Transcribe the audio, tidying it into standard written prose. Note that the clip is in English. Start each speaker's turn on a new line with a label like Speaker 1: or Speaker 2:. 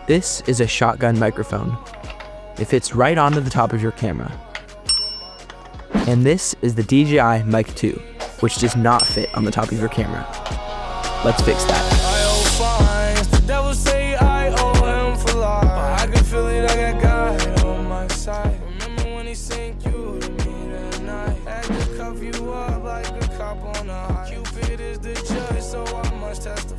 Speaker 1: This is a shotgun microphone. It fits right onto the top of your camera. And this is the DJI Mic 2, which does not fit on the top of your camera. Let's fix that. Cupid is the judge, so I must testify.